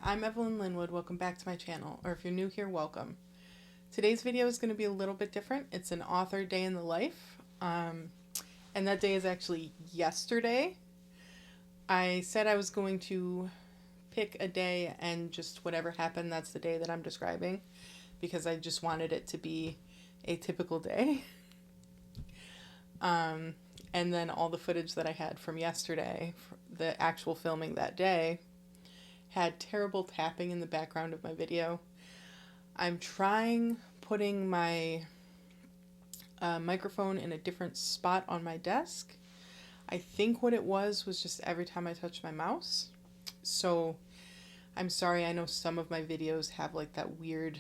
I'm Evelyn Linwood. Welcome back to my channel, or if you're new here, welcome. Today's video is going to be a little bit different. It's an author day in the life, and that day is actually yesterday. I said I was going to pick a day and just whatever happened, that's the day that I'm describing, because I just wanted it to be a typical day. And then all the footage that I had from yesterday, the actual filming that day, had terrible tapping in the background of my video. I'm trying putting my microphone in a different spot on my desk. I think what it was just every time I touched my mouse. So I'm sorry, I know some of my videos have like that weird...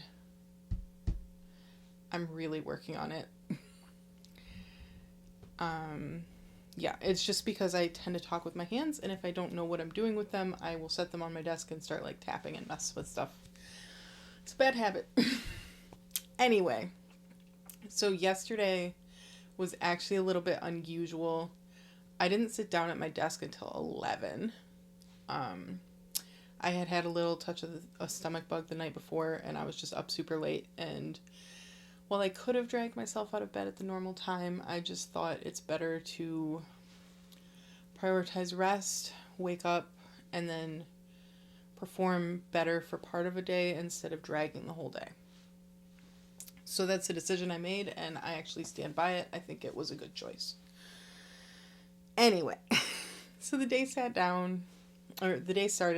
I'm really working on it. Yeah, it's just because I tend to talk with my hands, and if I don't know what I'm doing with them, I will set them on my desk and start like tapping and mess with stuff. It's a bad habit. Anyway, so yesterday was actually a little bit unusual. I didn't sit down at my desk until 11. I had a little touch of a stomach bug the night before, and I was just up super late, and while I could have dragged myself out of bed at the normal time, I just thought it's better to prioritize rest, wake up, and then perform better for part of a day instead of dragging the whole day. So that's a decision I made, and I actually stand by it. I think it was a good choice. Anyway, so the day started,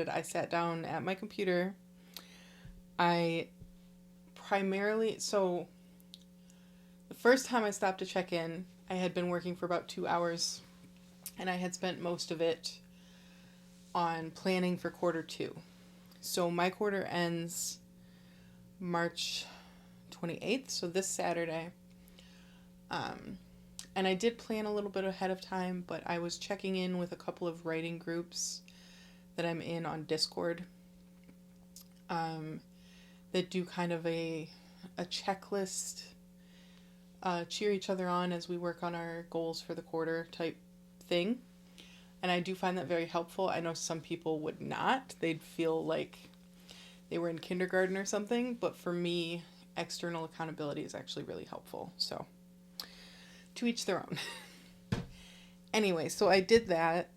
I sat down at my computer. The first time I stopped to check in, I had been working for about 2 hours, and I had spent most of it on planning for quarter 2. So my quarter ends March 28th, so this Saturday. And I did plan a little bit ahead of time, but I was checking in with a couple of writing groups that I'm in on Discord that do kind of a checklist, cheer each other on as we work on our goals for the quarter type thing. And I do find that very helpful. I know some people would not. They'd feel like they were in kindergarten or something. But for me, external accountability is actually really helpful. So, to each their own. Anyway, so I did that.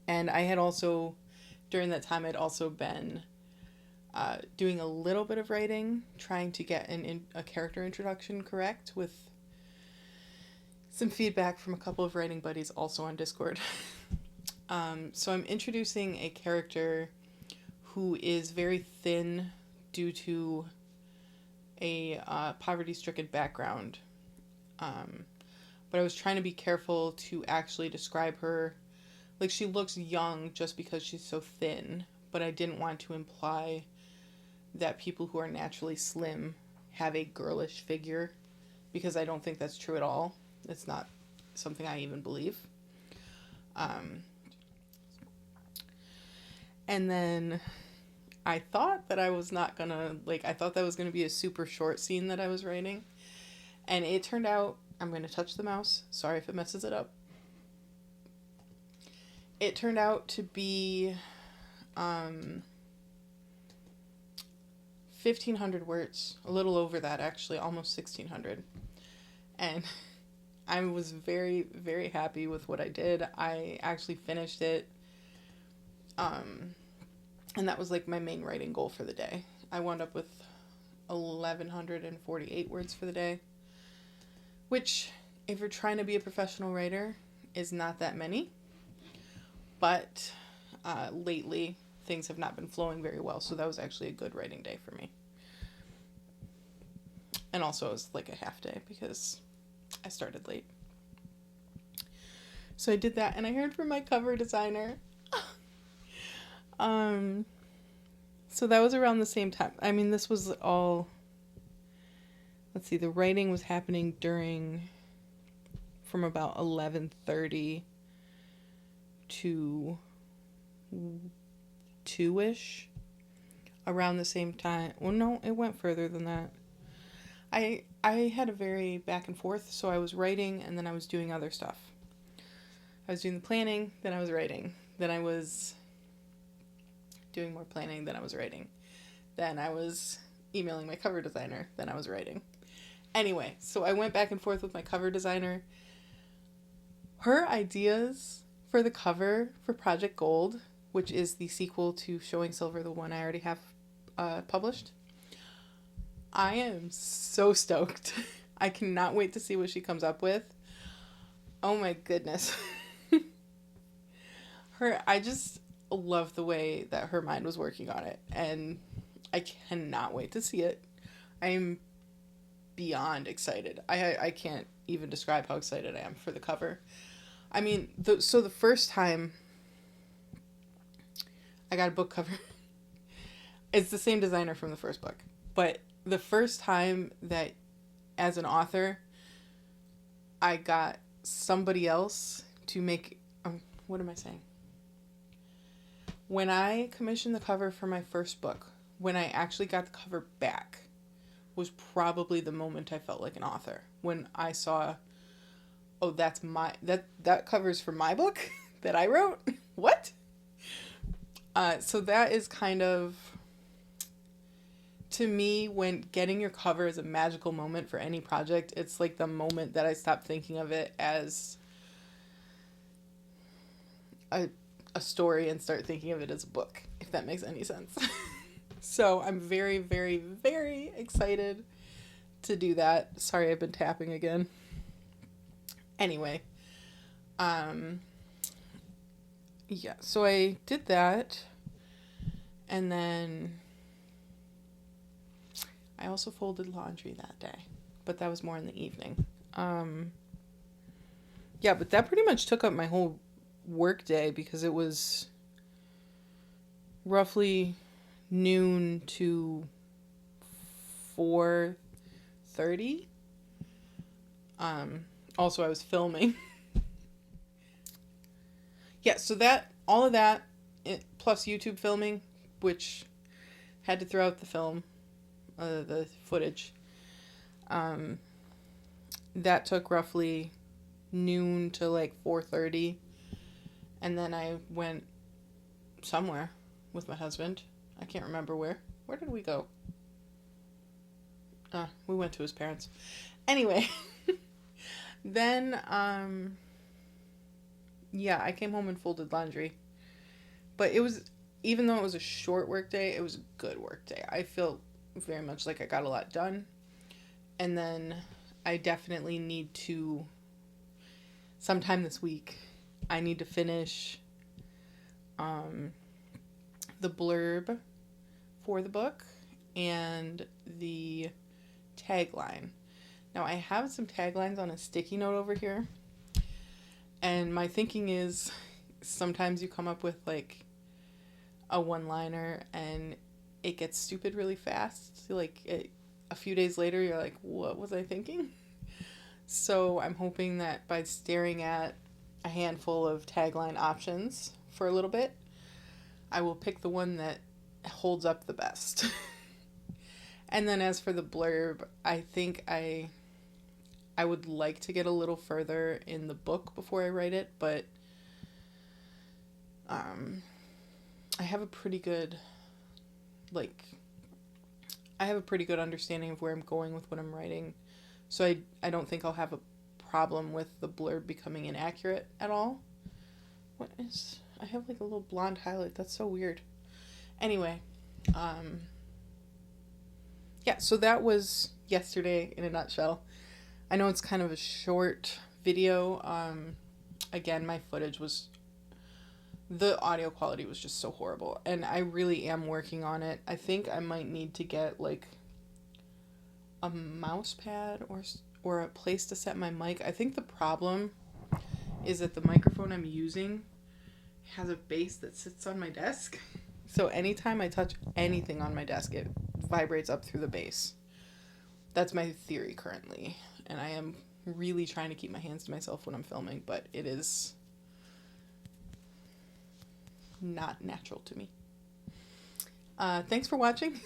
And I had also, during that time, I'd also been doing a little bit of writing, trying to get a character introduction correct with some feedback from a couple of writing buddies also on Discord. So I'm introducing a character who is very thin due to a poverty-stricken background. But I was trying to be careful to actually describe her. Like, she looks young just because she's so thin, but I didn't want to imply that people who are naturally slim have a girlish figure, because I don't think that's true at all. It's not something I even believe. And then I thought that I was not gonna, I thought that was gonna be a super short scene that I was writing. And it turned out, I'm gonna touch the mouse. Sorry if it messes it up. It turned out to be 1,500 words, a little over that actually, almost 1,600. And I was very, very happy with what I did. I actually finished it. And that was like my main writing goal for the day. I wound up with 1,148 words for the day, which, if you're trying to be a professional writer, is not that many. But lately, things have not been flowing very well, so that was actually a good writing day for me. And also it was like a half day because I started late. So I did that, and I heard from my cover designer. So that was around the same time. I mean, this was all... Let's see, the writing was happening from about 11:30 to 2-ish, around the same time. Well, no, it went further than that. I had a very back and forth, so I was writing and then I was doing other stuff. I was doing the planning, then I was writing, then I was doing more planning than I was writing. Then I was emailing my cover designer, then I was writing. Anyway, so I went back and forth with my cover designer. Her ideas for the cover for Project Gold, which is the sequel to Showing Silver, the one I already have published, I am so stoked. I cannot wait to see what she comes up with. Oh my goodness. I just love the way that her mind was working on it, and I cannot wait to see it. I am beyond excited. I can't even describe how excited I am for the cover. I mean, so the first time I got a book cover, it's the same designer from the first book, but the first time that, as an author, I got somebody else to make, what am I saying? When I commissioned the cover for my first book, when I actually got the cover back, was probably the moment I felt like an author. When I saw, oh, that's that cover's for my book that I wrote? What? So that is kind of, to me, when getting your cover is a magical moment for any project, it's like the moment that I stop thinking of it as a story and start thinking of it as a book, if that makes any sense. So I'm very, very, very excited to do that. Sorry, I've been tapping again. Anyway, yeah, so I did that, and then I also folded laundry that day, but that was more in the evening. Yeah, but that pretty much took up my whole work day, because it was roughly noon to 4:30. Also, I was filming. Yeah, so all of that, plus YouTube filming, which had to throw out the film, the footage. That took roughly noon to like 4:30. And then I went somewhere with my husband. I can't remember where. Where did we go? We went to his parents. Anyway, then, yeah, I came home and folded laundry. But it was, even though it was a short work day, it was a good work day. I feel very much like I got a lot done. And then I definitely need to, sometime this week, I need to finish the blurb for the book and the tagline. Now, I have some taglines on a sticky note over here, and my thinking is sometimes you come up with like a one-liner and it gets stupid really fast. Like a few days later, you're like, what was I thinking? So I'm hoping that by staring at a handful of tagline options for a little bit, I will pick the one that holds up the best. And then as for the blurb, I think I would like to get a little further in the book before I write it, but I have a pretty good understanding of where I'm going with what I'm writing. So I don't think I'll have a problem with the blurb becoming inaccurate at all. I have like a little blonde highlight. That's so weird. Anyway, yeah, so that was yesterday in a nutshell. I know it's kind of a short video. Again, my footage the audio quality was just so horrible, and I really am working on it. I think I might need to get like a mouse pad or a place to set my mic. I think the problem is that the microphone I'm using has a base that sits on my desk. So anytime I touch anything on my desk, it vibrates up through the base. That's my theory currently. And I am really trying to keep my hands to myself when I'm filming, but it is not natural to me. Thanks for watching.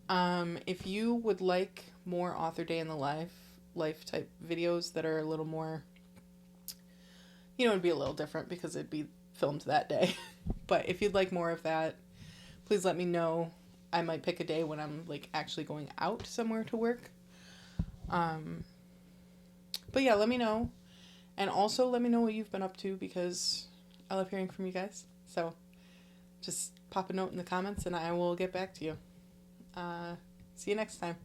If you would like more author day in the life type videos that are a little more, it'd be a little different because it'd be filmed that day. But if you'd like more of that, please let me know. I might pick a day when I'm like actually going out somewhere to work. But yeah, let me know. And also let me know what you've been up to, because I love hearing from you guys. So just pop a note in the comments and I will get back to you. See you next time.